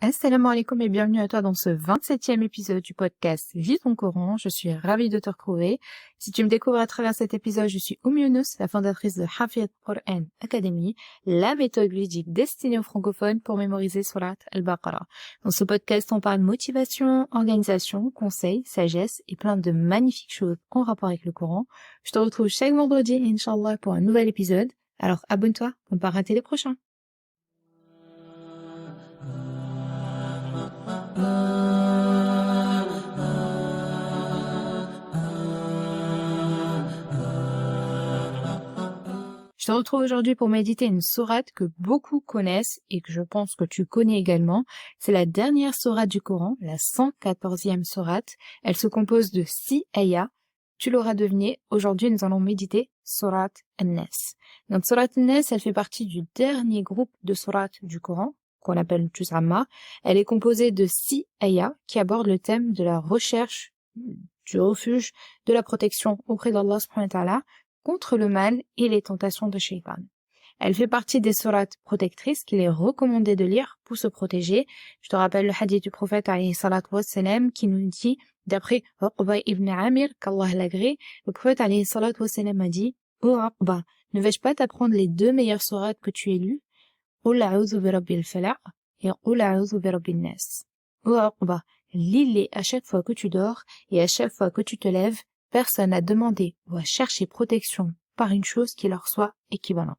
Assalamu alaikum et bienvenue à toi dans ce 27e épisode du podcast Vis ton Coran. Je suis ravie de te retrouver. Si tu me découvres à travers cet épisode, je suis Younus, la fondatrice de Hafid Quran Academy, la méthode ludique destinée aux francophones pour mémoriser Surat Al-Baqarah. Dans ce podcast, on parle motivation, organisation, conseils, sagesse et plein de magnifiques choses en rapport avec le Coran. Je te retrouve chaque vendredi, Inch'Allah, pour un nouvel épisode. Alors abonne-toi pour ne pas rater les prochains. Je te retrouve aujourd'hui pour méditer une sourate que beaucoup connaissent et que je pense que tu connais également. C'est la dernière sourate du Coran, la 114e sourate. Elle se compose de 6 ayats. Tu l'auras deviné, aujourd'hui nous allons méditer sourate An-Nas. Donc sourate An-Nas, elle fait partie du dernier groupe de sourates du Coran, qu'on appelle Juz-Amma. Elle est composée de 6 ayats qui abordent le thème de la recherche, du refuge, de la protection auprès d'Allah subhanahu wa ta'ala contre le mal et les tentations de Shaytan. Elle fait partie des sourates protectrices qu'il est recommandé de lire pour se protéger. Je te rappelle le hadith du prophète alayhi salatu wassalam qui nous dit, d'après Uqba ibn Amir, qu'Allah l'agrée, le prophète alayhi salatu wassalam a dit, « Oh Uqba, ne vais-je pas t'apprendre les deux meilleures sourates que tu aies lues? Qul a'udhu bi rabbil falaq et Qul a'udhu bi rabbin nas. Oh Uqba, lis-les à chaque fois que tu dors et à chaque fois que tu te lèves. Personne n'a demandé ou a cherché protection par une chose qui leur soit équivalente. »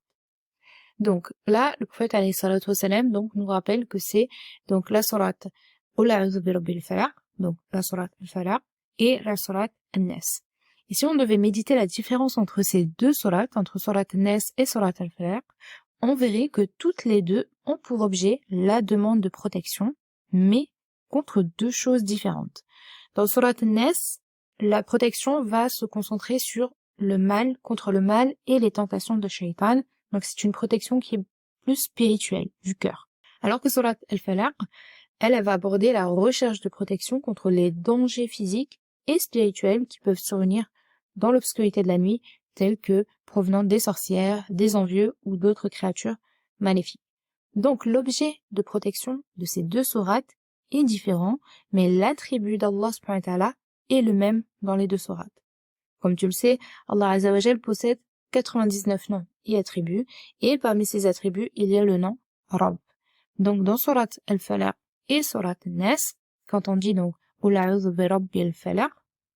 Donc là, le prophète alayhi salatu wassalam donc nous rappelle que c'est donc la sourate Qul a'udhu bi rabbil falaq, donc la sourate al-falaq et la sourate An-Nas. Et si on devait méditer la différence entre ces deux sourates, entre sourate An-Nas et sourate al-falaq, on verrait que toutes les deux ont pour objet la demande de protection, mais contre deux choses différentes. Dans sourate An-Nas, la protection va se concentrer sur le mal, contre le mal et les tentations de Shaytan. Donc c'est une protection qui est plus spirituelle, du cœur. Alors que Surat Al-Falaq, elle va aborder la recherche de protection contre les dangers physiques et spirituels qui peuvent survenir dans l'obscurité de la nuit, tels que provenant des sorcières, des envieux ou d'autres créatures maléfiques. Donc l'objet de protection de ces deux sourates est différent, mais l'attribut d'Allah subhanahu wa ta'ala est le même dans les deux sourates. Comme tu le sais, Allah Azza wa Jal possède 99 noms et attributs, et parmi ces attributs, il y a le nom Rabb. Donc dans sourate Al-Falaq et sourate An-Nas, quand on dit donc Qul a'udhu bi rabbil falaq,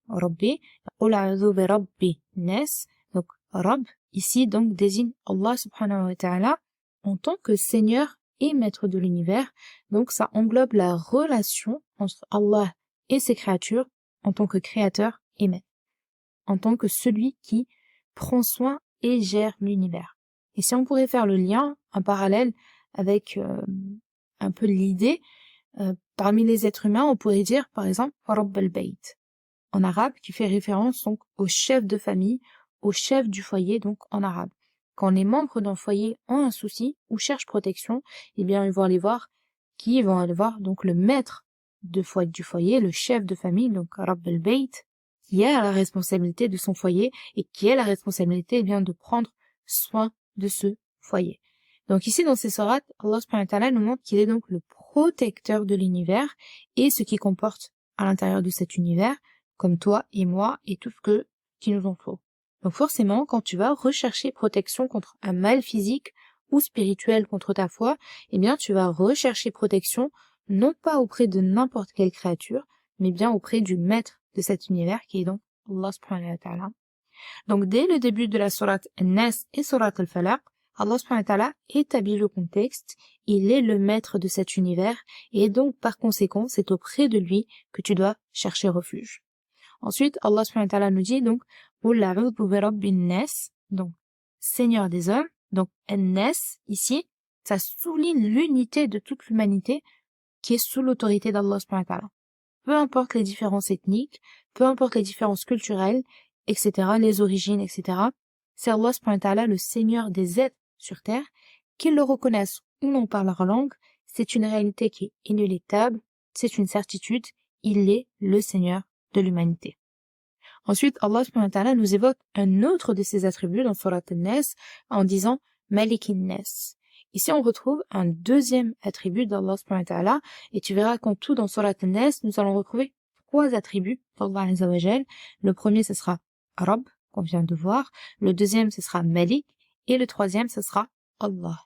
Rabbi, Qul a'udhu bi rabbi nas, donc Rabb ici donc désigne Allah subhanahu wa ta'ala en tant que Seigneur et Maître de l'univers. Donc ça englobe la relation entre Allah et ses créatures en tant que créateur et maître, en tant que celui qui prend soin et gère l'univers. Et si on pourrait faire le lien, un parallèle avec un peu l'idée, parmi les êtres humains, on pourrait dire par exemple Rabb al-Bayt en arabe, qui fait référence donc au chef de famille, au chef du foyer donc en arabe. Quand les membres d'un foyer ont un souci ou cherchent protection, eh bien ils vont aller voir donc le maître du foyer, le chef de famille, donc Rabb al-Bayt, qui a la responsabilité de son foyer et qui a la responsabilité eh bien de prendre soin de ce foyer. Donc ici dans ces sourates, Allah subhanahu wa ta'ala nous montre qu'il est donc le protecteur de l'univers et ce qui comporte à l'intérieur de cet univers, comme toi et moi et tout ce qui nous entoure. Donc forcément, quand tu vas rechercher protection contre un mal physique ou spirituel contre ta foi, eh bien tu vas rechercher protection non pas auprès de n'importe quelle créature, mais bien auprès du maître de cet univers qui est donc Allah subhanahu wa ta'ala. Donc dès le début de la sourate An-Nas et sourate Al-Falaq, Allah subhanahu wa ta'ala établit le contexte, il est le maître de cet univers et donc par conséquent c'est auprès de lui que tu dois chercher refuge. Ensuite Allah subhanahu wa ta'ala nous dit donc Qul a'udhu bi rabbin nas, donc Seigneur des hommes, donc An-Nas ici, ça souligne l'unité de toute l'humanité qui est sous l'autorité d'Allah subhanahu wa ta'ala. Peu importe les différences ethniques, peu importe les différences culturelles, etc., les origines, etc., c'est Allah subhanahu wa ta'ala le Seigneur des êtres sur terre, qu'ils le reconnaissent ou non par leur langue, c'est une réalité qui est inéluctable, c'est une certitude, il est le Seigneur de l'humanité. Ensuite, Allah subhanahu wa ta'ala nous évoque un autre de ses attributs dans Surat An-Nas en disant Malikin Nas. Ici, on retrouve un deuxième attribut d'Allah subhanahu wa ta'ala, et tu verras qu'en tout, dans Surat An-Nas, nous allons retrouver 3 attributs d'Allah azza wa jal. Le premier, ce sera Rabb, qu'on vient de voir. Le deuxième, ce sera Malik. Et le troisième, ce sera Allah.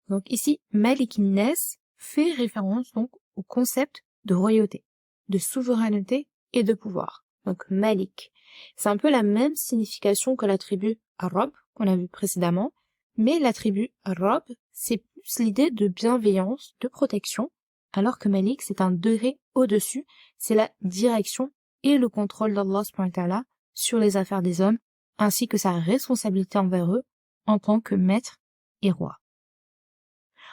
Donc ici, Malik Nas fait référence donc au concept de royauté, de souveraineté et de pouvoir. Donc Malik. C'est un peu la même signification que l'attribut Rabb qu'on a vu précédemment, mais l'attribut Rabb, c'est plus l'idée de bienveillance, de protection, alors que Malik, c'est un degré au-dessus, c'est la direction et le contrôle d'Allah subhanahu wa ta'ala sur les affaires des hommes, ainsi que sa responsabilité envers eux en tant que maître et roi.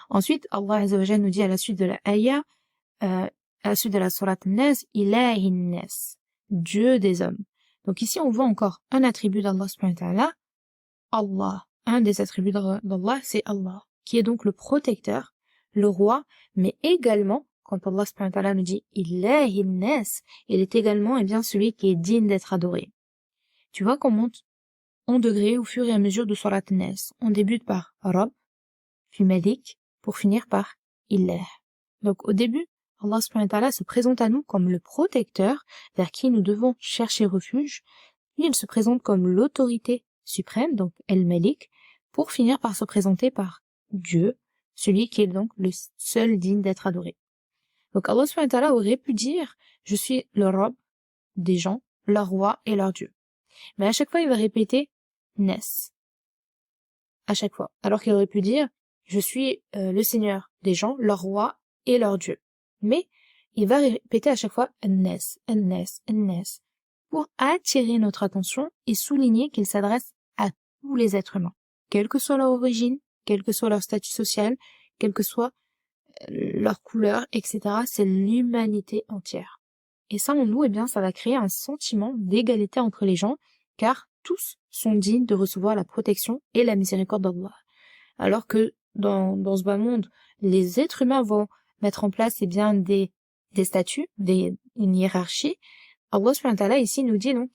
Ensuite, Allah azza wa jalla nous dit à la suite de la ayah, à la suite de la sourate An-Nas, Ilahin Nas, Dieu des hommes. Donc ici, on voit encore un attribut d'Allah subhanahu wa ta'ala, Allah. Un des attributs d'Allah, c'est Allah, qui est donc le protecteur, le roi, mais également, quand Allah subhanahu wa ta'ala nous dit Ilahin Nas, il est également, celui qui est digne d'être adoré. Tu vois qu'on monte en degré au fur et à mesure de Surat An-Nas. On débute par Rabb, puis Malik, pour finir par Ilah. Donc au début, Allah subhanahu wa ta'ala se présente à nous comme le protecteur vers qui nous devons chercher refuge, puis il se présente comme l'autorité suprême, donc El-Malik, pour finir par se présenter par Dieu, celui qui est donc le seul digne d'être adoré. Donc Allah subhanahu wa ta'ala aurait pu dire « Je suis le Rabb des gens, leur roi et leur Dieu ». Mais à chaque fois, il va répéter « Nes ». À chaque fois. Alors qu'il aurait pu dire « Je suis le Seigneur des gens, leur roi et leur Dieu ». Mais il va répéter à chaque fois « Nes, Nes, Nes » pour attirer notre attention et souligner qu'il s'adresse à tous les êtres humains, quelle que soit leur origine, quel que soit leur statut social, quelle que soit leur couleur, etc. C'est l'humanité entière. Et ça, en nous, ça va créer un sentiment d'égalité entre les gens, car tous sont dignes de recevoir la protection et la miséricorde d'Allah. Alors que dans ce bas monde, les êtres humains vont mettre en place des statuts, une hiérarchie. Allah subhanahu wa ta'ala ici nous dit donc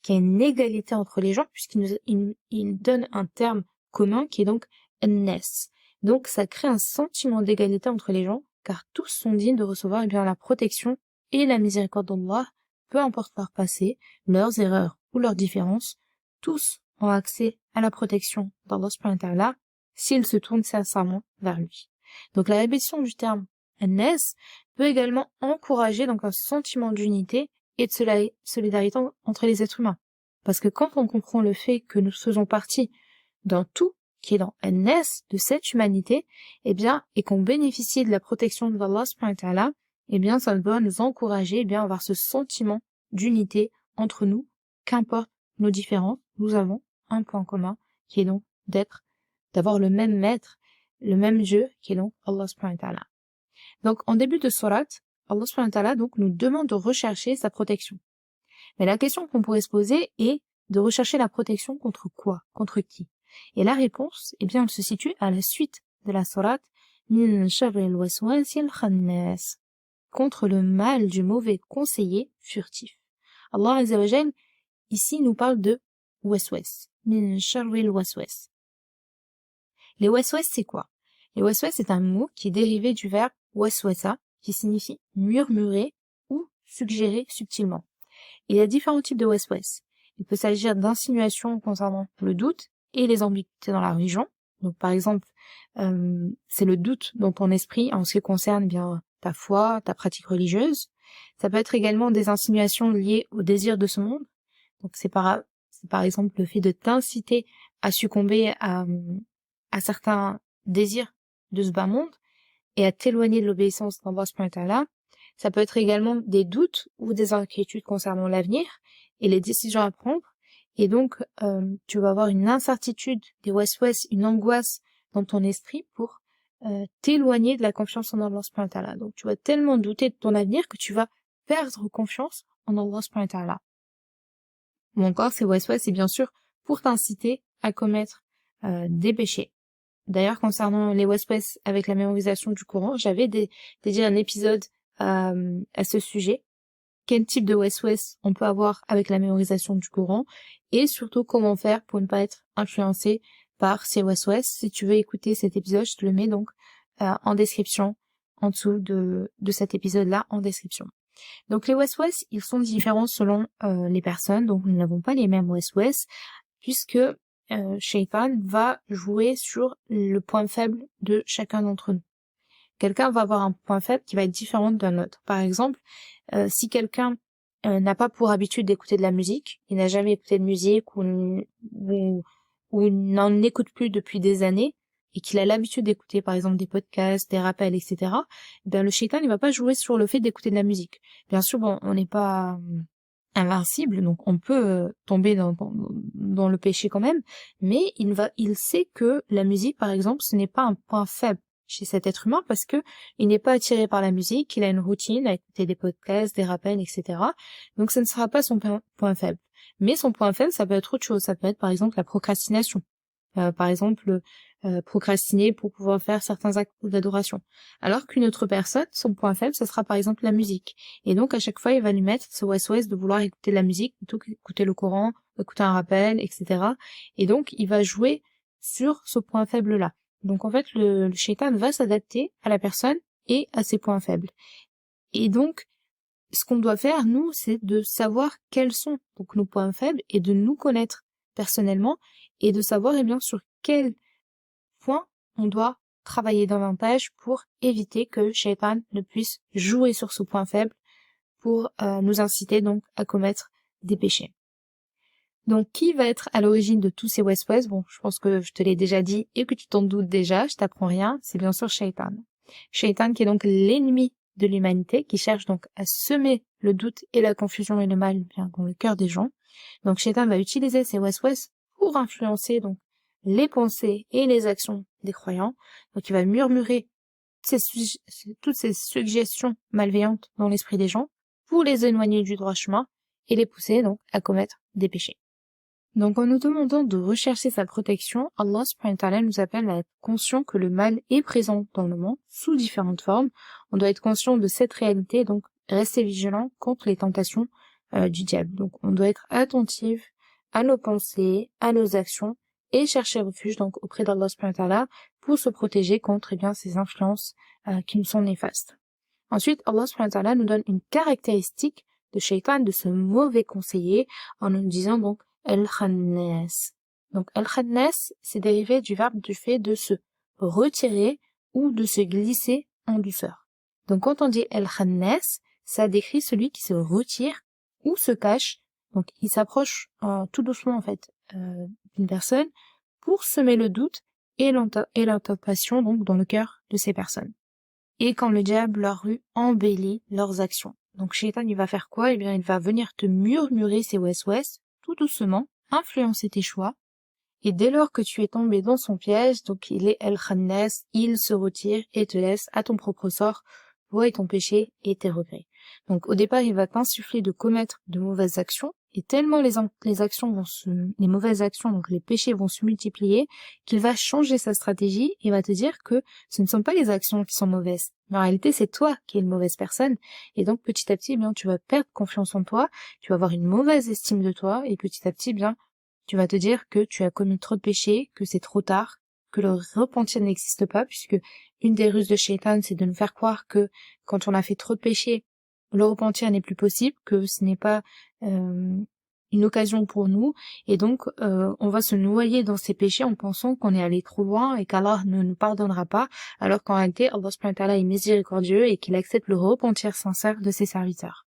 qu'il y a une égalité entre les gens, puisqu'il donne un terme commun qui est donc Nas. Donc ça crée un sentiment d'égalité entre les gens, car tous sont dignes de recevoir la protection et la miséricorde d'Allah, peu importe leur passé, leurs erreurs ou leurs différences, tous ont accès à la protection d'Allah subhanahu wa ta'ala s'ils se tournent sincèrement vers lui. Donc la répétition du terme Nas peut également encourager donc un sentiment d'unité et de solidarité entre les êtres humains. Parce que quand on comprend le fait que nous faisons partie d'un tout qui est dans Nas, de cette humanité, et qu'on bénéficie de la protection d'Allah subhanahu wa ta'ala, ça doit nous encourager, avoir ce sentiment d'unité entre nous, qu'importe nos différences, nous avons un point commun, qui est donc d'avoir le même maître, le même Dieu, qui est donc Allah subhanahu wa ta'ala. Donc, en début de sourate, Allah subhanahu wa ta'ala donc nous demande de rechercher sa protection. Mais la question qu'on pourrait se poser est de rechercher la protection contre quoi? Contre qui? Et la réponse, elle se situe à la suite de la sourate Min sharril waswasil khannas, contre le mal du mauvais conseiller furtif. Allah azza wa jal ici nous parle de waswas, min sharril waswas. Les waswas, c'est quoi? Les waswas, c'est un mot qui est dérivé du verbe waswasa, qui signifie murmurer ou suggérer subtilement. Il y a différents types de waswas. Il peut s'agir d'insinuations concernant le doute et les ambiguïtés dans la religion. Donc par exemple, c'est le doute dans ton esprit en ce qui concerne ta foi, ta pratique religieuse. Ça peut être également des insinuations liées au désir de ce monde. Donc c'est par exemple le fait de t'inciter à succomber à certains désirs de ce bas monde et à t'éloigner de l'obéissance d'Allah subhanahu wa ta'ala. Ça peut être également des doutes ou des inquiétudes concernant l'avenir et les décisions à prendre. Et donc, tu vas avoir une incertitude, des waswas, une angoisse dans ton esprit pour t'éloigner de la confiance en Allah subhanahu wa ta'ala. Donc, tu vas tellement douter de ton avenir que tu vas perdre confiance en Allah subhanahu wa ta'ala. Ou encore, ces waswas, c'est bien sûr pour t'inciter à commettre des péchés. D'ailleurs, concernant les waswas avec la mémorisation du Coran, j'avais dédié un épisode à ce sujet. Quel type de waswas on peut avoir avec la mémorisation du Coran et surtout comment faire pour ne pas être influencé par ces waswas. Si tu veux écouter cet épisode, je te le mets donc en description, en dessous de cet épisode-là, en description. Donc les waswas, ils sont différents selon les personnes, donc nous n'avons pas les mêmes waswas, puisque Shaitan va jouer sur le point faible de chacun d'entre nous. Quelqu'un va avoir un point faible qui va être différent d'un autre. Par exemple, si quelqu'un n'a pas pour habitude d'écouter de la musique, il n'a jamais écouté de musique ou n'en écoute plus depuis des années, et qu'il a l'habitude d'écouter par exemple des podcasts, des rappels, etc., ben le shaitan il va pas jouer sur le fait d'écouter de la musique. Bien sûr, bon, on n'est pas invincible, donc on peut tomber dans le péché quand même, mais il sait que la musique par exemple ce n'est pas un point faible chez cet être humain parce que il n'est pas attiré par la musique, il a une routine à écouter des podcasts, des rappels, etc. Donc ça ne sera pas son point faible. Mais son point faible, ça peut être autre chose. Ça peut être par exemple la procrastination. Par exemple, procrastiner pour pouvoir faire certains actes d'adoration. Alors qu'une autre personne, son point faible, ça sera par exemple la musique. Et donc à chaque fois, il va lui mettre ce waswas de vouloir écouter de la musique plutôt qu'écouter le Coran, écouter un rappel, etc. Et donc il va jouer sur ce point faible-là. Donc en fait, le shaitan va s'adapter à la personne et à ses points faibles. Et donc, ce qu'on doit faire, nous, c'est de savoir quels sont donc nos points faibles et de nous connaître personnellement et de savoir eh bien sur quel point on doit travailler davantage pour éviter que Shaitan ne puisse jouer sur ce point faible pour nous inciter donc à commettre des péchés. Donc qui va être à l'origine de tous ces waswas? Bon, je pense que je te l'ai déjà dit et que tu t'en doutes déjà, je t'apprends rien, c'est bien sûr Shaitan. Shaitan qui est donc l'ennemi de l'humanité, qui cherche donc à semer le doute et la confusion et le mal bien dans le cœur des gens. Donc Shaitan va utiliser ces waswas pour influencer donc les pensées et les actions des croyants. Donc il va murmurer toutes ces suggestions malveillantes dans l'esprit des gens pour les éloigner du droit chemin et les pousser donc à commettre des péchés. Donc en nous demandant de rechercher sa protection, Allah subhanahu wa ta'ala nous appelle à être conscient que le mal est présent dans le monde sous différentes formes. On doit être conscient de cette réalité, donc rester vigilant contre les tentations du diable. Donc on doit être attentif à nos pensées, à nos actions et chercher refuge donc auprès d'Allah subhanahu wa ta'ala pour se protéger contre eh bien ces influences qui nous sont néfastes. Ensuite, Allah subhanahu wa ta'ala nous donne une caractéristique de shaitan, de ce mauvais conseiller, en nous disant donc Al-Khannas. Donc Al-Khannas, c'est dérivé du verbe du fait de se retirer ou de se glisser en douceur. Donc quand on dit Al-Khannas, ça décrit celui qui se retire ou se cache. Donc il s'approche tout doucement en fait d'une personne pour semer le doute et l'intentation donc dans le cœur de ces personnes. Et quand le diable leur eut embelli leurs actions. Donc Shaitan il va faire quoi? Eh bien il va venir te murmurer ses waswas tout doucement, influencer tes choix, et dès lors que tu es tombé dans son piège, donc il est El-Khannas, il se retire et te laisse à ton propre sort, toi et ton péché et tes regrets. Donc au départ, il va t'insuffler de commettre de mauvaises actions, et tellement les actions les mauvaises actions, donc les péchés vont se multiplier, qu'il va changer sa stratégie et va te dire que ce ne sont pas les actions qui sont mauvaises. Mais en réalité, c'est toi qui es une mauvaise personne. Et donc, petit à petit, eh bien, tu vas perdre confiance en toi, tu vas avoir une mauvaise estime de toi, et petit à petit, eh bien, tu vas te dire que tu as commis trop de péchés, que c'est trop tard, que le repentir n'existe pas, puisque une des ruses de Shaitan, c'est de nous faire croire que quand on a fait trop de péchés, le repentir n'est plus possible, que ce n'est pas une occasion pour nous, et donc on va se noyer dans ces péchés en pensant qu'on est allé trop loin et qu'Allah ne nous pardonnera pas, alors qu'en réalité Allah subhanahu wa ta'ala est miséricordieux et qu'il accepte le repentir sincère de ses serviteurs.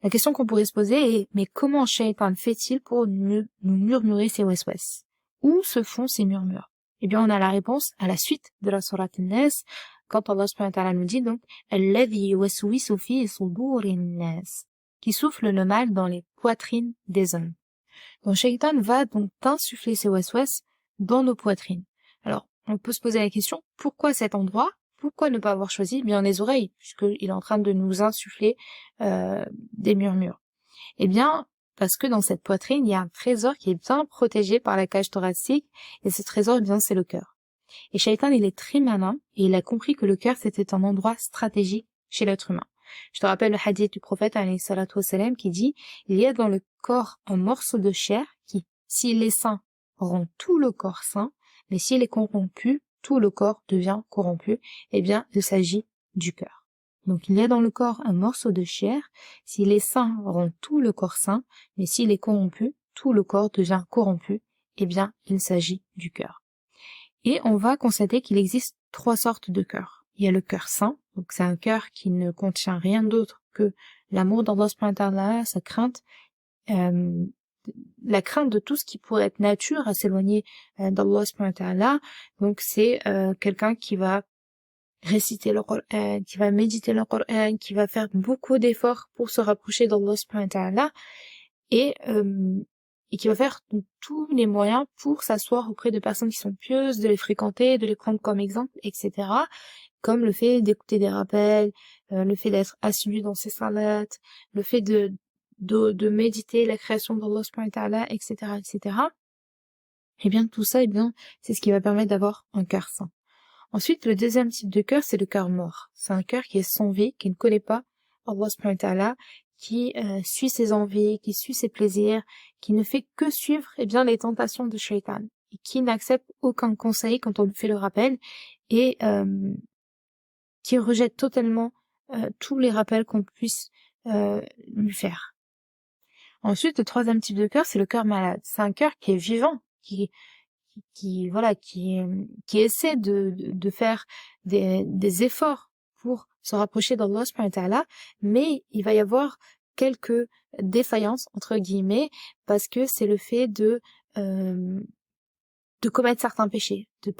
La question qu'on pourrait se poser est, mais comment Shaitan fait-il pour nous murmurer ces waswas? Où se font ces murmures? Eh bien, on a la réponse à la suite de la sourate An-Nas, quand Allah subhanahu wa ta'ala nous dit donc Alladhi yuwaswisu fi sudurin nas, qui souffle le mal dans les poitrines des hommes. Donc Shaitan va donc insuffler ces waswas dans nos poitrines. Alors, on peut se poser la question, pourquoi cet endroit? Pourquoi ne pas avoir choisi bien les oreilles, puisqu'il est en train de nous insuffler des murmures? Eh bien, parce que dans cette poitrine, il y a un trésor qui est bien protégé par la cage thoracique, et ce trésor, eh bien, c'est le cœur. Et Shaitan, il est très malin, et il a compris que le cœur, c'était un endroit stratégique chez l'être humain. Je te rappelle le hadith du prophète, alayhi salatu wassalam, qui dit, il y a dans le corps un morceau de chair qui, s'il est sain, rend tout le corps sain, mais s'il est corrompu, tout le corps devient corrompu. Eh bien, il s'agit du cœur. Donc, il y a dans le corps un morceau de chair. S'il est sain, rend tout le corps sain, mais s'il est corrompu, tout le corps devient corrompu. Eh bien, il s'agit du cœur. Et on va constater qu'il existe 3 sortes de cœurs. Il y a le cœur saint, donc c'est un cœur qui ne contient rien d'autre que l'amour d'Allah subhanahu wa ta'ala, sa crainte, la crainte de tout ce qui pourrait être nature à s'éloigner d'Allah subhanahu wa ta'ala. Donc c'est quelqu'un qui va réciter le Coran, qui va méditer le Coran, qui va faire beaucoup d'efforts pour se rapprocher d'Allah subhanahu wa ta'ala et qui va faire tous les moyens pour s'asseoir auprès de personnes qui sont pieuses, de les fréquenter, de les prendre comme exemple, etc. Comme le fait d'écouter des rappels, le fait d'être assidu dans ses salats, le fait de méditer la création d'Allah subhanahu wa ta'ala, etc., etc. Et bien tout ça, c'est ce qui va permettre d'avoir un cœur sain. Ensuite, le deuxième type de cœur, c'est le cœur mort. C'est un cœur qui est sans vie, qui ne connaît pas Allah subhanahu wa ta'ala, qui suit ses envies, qui suit ses plaisirs, qui ne fait que suivre les tentations de Shaitan, et qui n'accepte aucun conseil quand on lui fait le rappel, et qui rejette totalement tous les rappels qu'on puisse lui faire. Ensuite, le troisième type de cœur, c'est le cœur malade. C'est un cœur qui est vivant, qui essaie de faire des efforts pour se rapprocher d'Allah subhanahu wa ta'ala, mais il va y avoir quelques défaillances entre guillemets, parce que c'est le fait de commettre certains péchés, de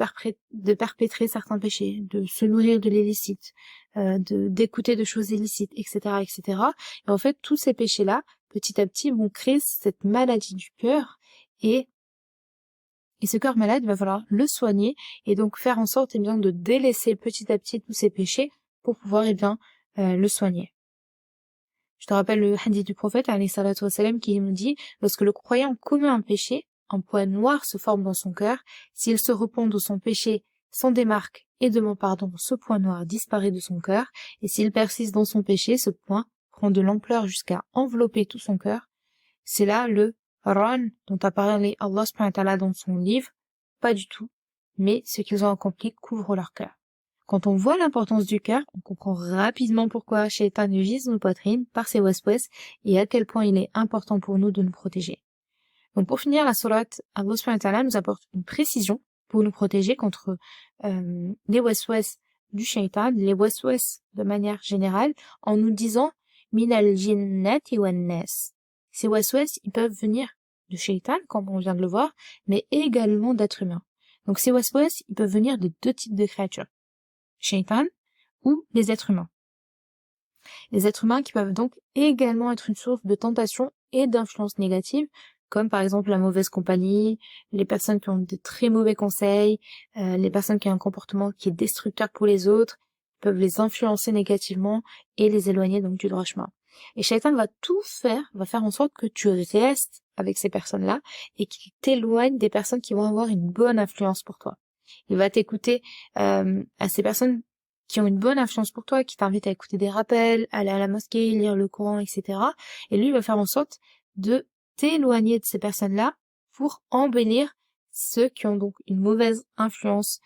perpétrer certains péchés, de se nourrir de l'illicite, d'écouter de choses illicites, etc., etc. Et en fait, tous ces péchés-là, petit à petit, vont créer cette maladie du cœur, et ce cœur malade, il va falloir le soigner, et donc faire en sorte, de délaisser petit à petit tous ces péchés pour pouvoir, le soigner. Je te rappelle le hadith du prophète, alayhi salatu wassalam, qui nous dit, lorsque le croyant commet un péché, un point noir se forme dans son cœur. S'il se repent de son péché, s'en démarque et demande pardon, ce point noir disparaît de son cœur. Et s'il persiste dans son péché, ce point prend de l'ampleur jusqu'à envelopper tout son cœur. C'est là le Ran dont a parlé Allah subhanahu wa ta'ala dans son livre. Pas du tout. Mais ce qu'ils ont accompli couvre leur cœur. Quand on voit l'importance du cœur, on comprend rapidement pourquoi Shaitan vise nos poitrines par ses waswas et à quel point il est important pour nous de nous protéger. Donc pour finir, la sourate, Allah subhanahu wa ta'ala nous apporte une précision pour nous protéger contre les waswas du shaitan, les waswas de manière générale, en nous disant minal jinnati wan nas. Ces waswas, ils peuvent venir de shaitan, comme on vient de le voir, mais également d'êtres humains. Donc ces waswas, ils peuvent venir de 2 types de créatures, shaitan ou les êtres humains. Les êtres humains qui peuvent donc également être une source de tentation et d'influence négative, comme par exemple la mauvaise compagnie, les personnes qui ont de très mauvais conseils, les personnes qui ont un comportement qui est destructeur pour les autres, peuvent les influencer négativement et les éloigner donc du droit chemin. Et Shaitan va faire en sorte que tu restes avec ces personnes-là et qu'il t'éloigne des personnes qui vont avoir une bonne influence pour toi. Il va t'écouter à ces personnes qui ont une bonne influence pour toi, qui t'invitent à écouter des rappels, aller à la mosquée, lire le Coran, etc. Et lui, il va faire en sorte de t'éloigner de ces personnes-là pour embellir ceux qui ont donc une mauvaise influence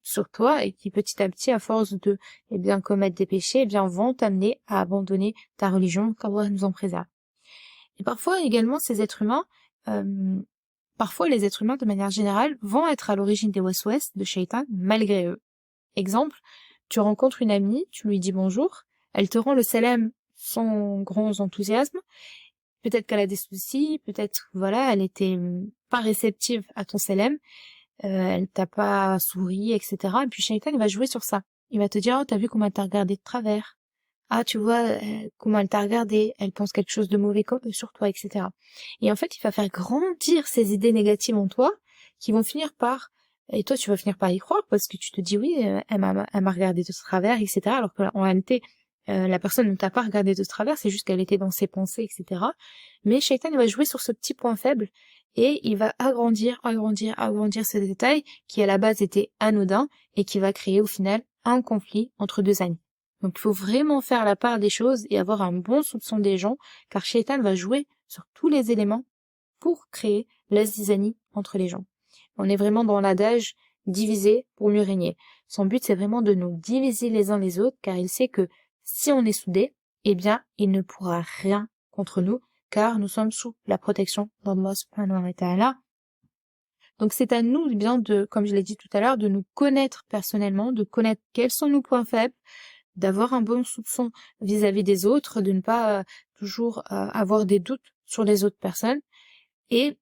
sur toi et qui petit à petit, à force de commettre des péchés, vont t'amener à abandonner ta religion, qu'Allah nous en préserve. Et parfois également ces êtres humains, parfois les êtres humains de manière générale vont être à l'origine des waswas de Shaitan malgré eux. Exemple, tu rencontres une amie, tu lui dis bonjour, elle te rend le salam sans grand enthousiasme. Peut-être qu'elle a des soucis, peut-être, elle était pas réceptive à ton salam, elle t'a pas souri, etc. Et puis Shaitan, il va jouer sur ça. Il va te dire, oh, t'as vu comment elle t'a regardé de travers. Ah, tu vois, comment elle t'a regardé, elle pense quelque chose de mauvais sur toi, etc. Et en fait, il va faire grandir ces idées négatives en toi, qui vont finir par, et toi, tu vas finir par y croire, parce que tu te dis, oui, elle m'a regardé de travers, etc. Alors qu'en réalité, la personne ne t'a pas regardé de travers, c'est juste qu'elle était dans ses pensées, etc. Mais Shaitan va jouer sur ce petit point faible et il va agrandir ce détail qui à la base était anodin et qui va créer au final un conflit entre 2 amis. Donc il faut vraiment faire la part des choses et avoir un bon soupçon des gens, car Shaitan va jouer sur tous les éléments pour créer la zizanie entre les gens. On est vraiment dans l'adage diviser pour mieux régner. Son but, c'est vraiment de nous diviser les uns les autres, car il sait que si on est soudés, eh bien, il ne pourra rien contre nous, car nous sommes sous la protection d'Allah subhanahu wa ta'ala. Donc c'est à nous bien de, comme je l'ai dit tout à l'heure, de nous connaître personnellement, de connaître quels sont nos points faibles, d'avoir un bon soupçon vis-à-vis des autres, de ne pas toujours avoir des doutes sur les autres personnes, et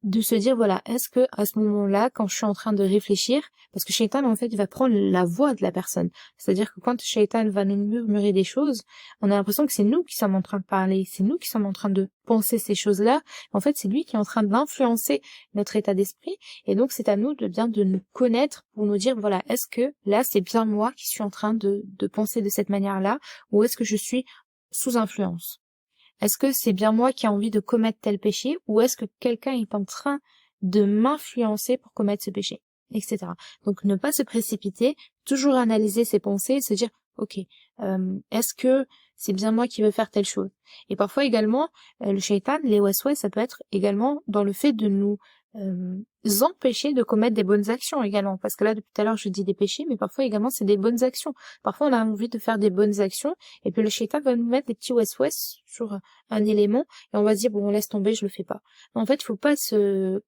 de se dire, voilà, est-ce que à ce moment-là, quand je suis en train de réfléchir, parce que Shaitan, en fait, il va prendre la voix de la personne. C'est-à-dire que quand Shaitan va nous murmurer des choses, on a l'impression que c'est nous qui sommes en train de parler, c'est nous qui sommes en train de penser ces choses-là. En fait, c'est lui qui est en train d'influencer notre état d'esprit. Et donc, c'est à nous de nous connaître pour nous dire, voilà, est-ce que là, c'est bien moi qui suis en train de penser de cette manière-là, ou est-ce que je suis sous influence? Est-ce que c'est bien moi qui ai envie de commettre tel péché ou est-ce que quelqu'un est en train de m'influencer pour commettre ce péché, etc. Donc ne pas se précipiter, toujours analyser ses pensées et se dire ok, est-ce que c'est bien moi qui veux faire telle chose? Et parfois également, le shaitan, les waswas, ça peut être également dans le fait de nous empêcher de commettre des bonnes actions également. Parce que là, depuis tout à l'heure, je dis des péchés, mais parfois également, c'est des bonnes actions. Parfois, on a envie de faire des bonnes actions, et puis le shaitan va nous mettre des petits waswas sur un élément, et on va se dire, bon, on laisse tomber, je le fais pas. Mais en fait, faut pas se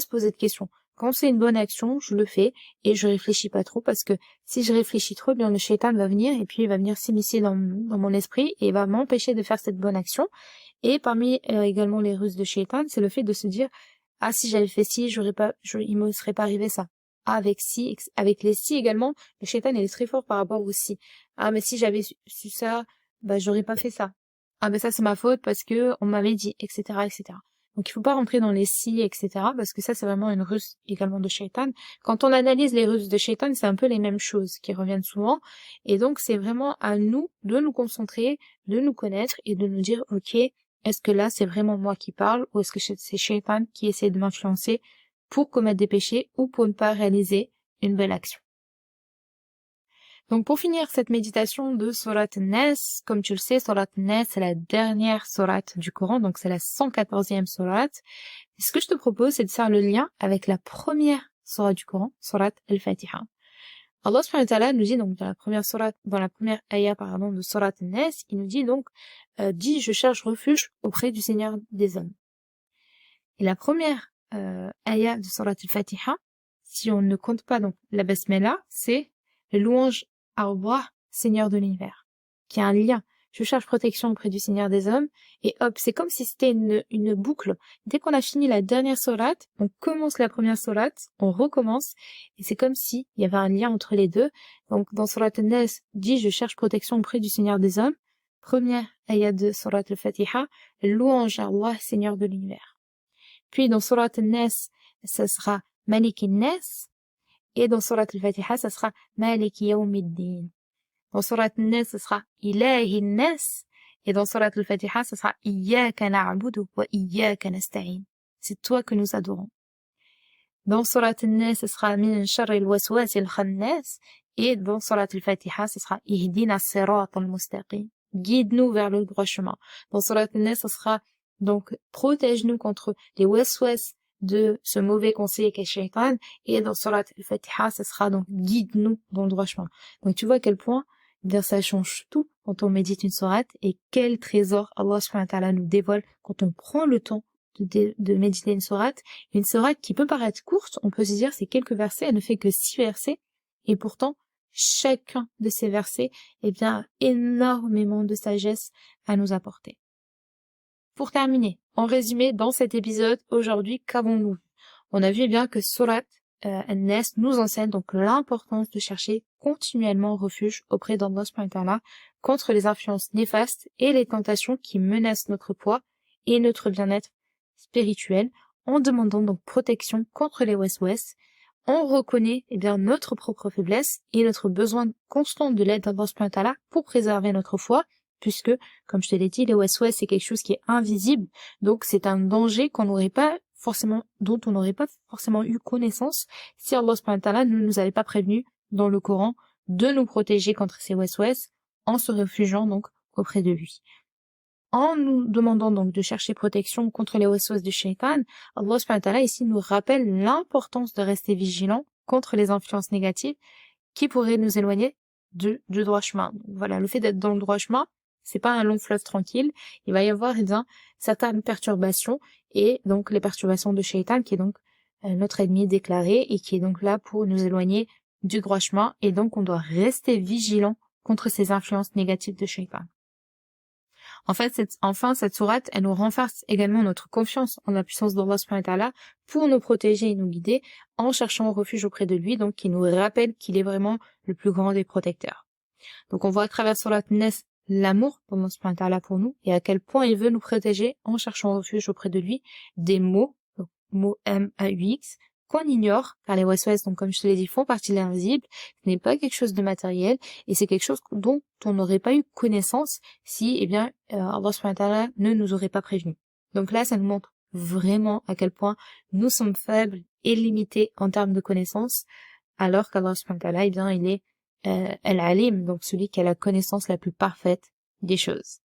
poser de questions. Quand c'est une bonne action, je le fais, et je réfléchis pas trop, parce que si je réfléchis trop, eh bien, le shaitan va venir, et puis il va venir s'immiscer dans mon esprit, et va m'empêcher de faire cette bonne action. Et parmi également les ruses de shaitan, c'est le fait de se dire, ah, si j'avais fait ci, il me serait pas arrivé ça. Ah, avec les si également, le shaitan, il est très fort par rapport aux si. Ah, mais si j'avais su ça, bah, j'aurais pas fait ça. Ah, mais ça, c'est ma faute parce que on m'avait dit, etc., etc. Donc, il faut pas rentrer dans les si, etc., parce que ça, c'est vraiment une ruse également de shaitan. Quand on analyse les ruses de shaitan, c'est un peu les mêmes choses qui reviennent souvent. Et donc, c'est vraiment à nous de nous concentrer, de nous connaître et de nous dire, ok, est-ce que là, c'est vraiment moi qui parle ou est-ce que c'est Shaitan qui essaie de m'influencer pour commettre des péchés ou pour ne pas réaliser une belle action? Donc, pour finir cette méditation de Surat An-Nas, comme tu le sais, Surat An-Nas, c'est la dernière surat du Coran, donc c'est la 114e surat. Et ce que je te propose, c'est de faire le lien avec la première surat du Coran, Surat Al-Fatiha. Allah subhanahu wa ta'ala nous dit donc dans la première ayah de Surat An-Nas, il nous dit donc dis je cherche refuge auprès du Seigneur des hommes. Et la première ayah de Surat Al-Fatiha, si on ne compte pas donc la basmala, c'est le louange à Allah, Seigneur de l'univers, qui a un lien. Je cherche protection auprès du Seigneur des hommes, et hop, c'est comme si c'était une boucle. Dès qu'on a fini la dernière sourate, on commence la première sourate, on recommence, et c'est comme si il y avait un lien entre les deux. Donc, dans Surat An-Nas, dit, je cherche protection auprès du Seigneur des hommes. Première ayat de Surat Al-Fatiha, louange à Allah, Seigneur de l'univers. Puis, dans Surat An-Nas, ça sera Malik an-Nas, et dans Surat Al-Fatiha, ça sera Malik Yawmiddin. Dans Surat An-Nas, ce sera Ilahi an-Nas. Et dans Surat Al-Fatiha, ce sera Iyyaka na'budu wa Iyyaka nasta'in. C'est toi que nous adorons. Dans Surat An-Nas, ce sera Min sharri al-waswas al-khannas. Et dans Surat Al-Fatiha, ce sera Ihdina as-sirat al-mustaqim. Guide-nous vers le droit chemin. Dans Surat An-Nas, ce sera donc protège-nous contre les waswas de ce mauvais conseiller qu'est Shaitan. Et dans Surat Al-Fatiha, ce sera donc guide-nous dans le droit chemin. Donc tu vois à quel point bien ça change tout quand on médite une sourate et quel trésor Allah subhanahu wa ta'ala nous dévoile quand on prend le temps de méditer une sourate qui peut paraître courte, on peut se dire c'est quelques versets, elle ne fait que 6 versets et pourtant chacun de ces versets a énormément de sagesse à nous apporter. Pour terminer, en résumé, dans cet épisode aujourd'hui, qu'avons-nous vu? On a vu bien que sourate An-Nas nous enseigne donc l'importance de chercher continuellement refuge auprès d'Allah subhanahu wa ta'ala contre les influences néfastes et les tentations qui menacent notre poids et notre bien-être spirituel, en demandant donc protection contre les waswas. On reconnaît notre propre faiblesse et notre besoin constant de l'aide d'Allah subhanahu wa ta'ala pour préserver notre foi, puisque, comme je te l'ai dit, les waswas c'est quelque chose qui est invisible, donc c'est un danger dont on n'aurait pas forcément eu connaissance si Allah subhanahu wa ta'ala ne nous avait pas prévenu dans le Coran de nous protéger contre ces waswas en se réfugiant donc auprès de lui. en nous demandant donc de chercher protection contre les waswas du shaitan, Allah subhanahu wa ta'ala ici nous rappelle l'importance de rester vigilant contre les influences négatives qui pourraient nous éloigner du droit chemin. Donc, voilà, le fait d'être dans le droit chemin, c'est pas un long fleuve tranquille. Il va y avoir, certaines perturbations, et donc les perturbations de shaitan, qui est donc notre ennemi déclaré, et qui est donc là pour nous éloigner du droit chemin, et donc on doit rester vigilant contre ces influences négatives de shaitan. En fait, cette sourate, elle nous renforce également notre confiance en la puissance d'Allah subhanahu wa ta'ala pour nous protéger et nous guider en cherchant refuge auprès de lui, donc qui nous rappelle qu'il est vraiment le plus grand des protecteurs. Donc on voit à travers sourate Nes l'amour d'Allah subhanahu wa ta'ala pour nous et à quel point il veut nous protéger en cherchant refuge auprès de lui des mots, donc mots M-A-U-X, qu'on ignore, car les waswas, donc comme je te l'ai dit, font partie de l'invisible, ce n'est pas quelque chose de matériel, et c'est quelque chose dont on n'aurait pas eu connaissance si, Allah subhanahu wa ta'ala ne nous aurait pas prévenus. Donc là, ça nous montre vraiment à quel point nous sommes faibles et limités en termes de connaissances, alors qu'Allah subhanahu wa ta'ala, il est Al-Alim, donc celui qui a la connaissance la plus parfaite des choses.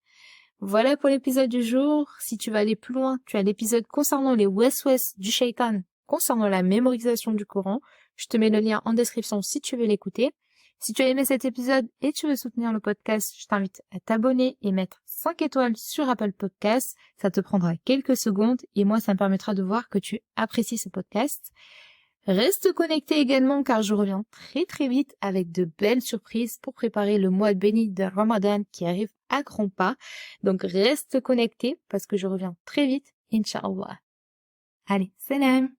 Voilà pour l'épisode du jour. Si tu veux aller plus loin, tu as l'épisode concernant les waswas du shaitan, concernant la mémorisation du Coran. Je te mets le lien en description si tu veux l'écouter. Si tu as aimé cet épisode et tu veux soutenir le podcast, je t'invite à t'abonner et mettre 5 étoiles sur Apple Podcasts. Ça te prendra quelques secondes et moi, ça me permettra de voir que tu apprécies ce podcast. Reste connecté également car je reviens très très vite avec de belles surprises pour préparer le mois béni de Ramadan qui arrive à grands pas. Donc reste connecté parce que je reviens très vite, Inch'Allah. Allez, salam!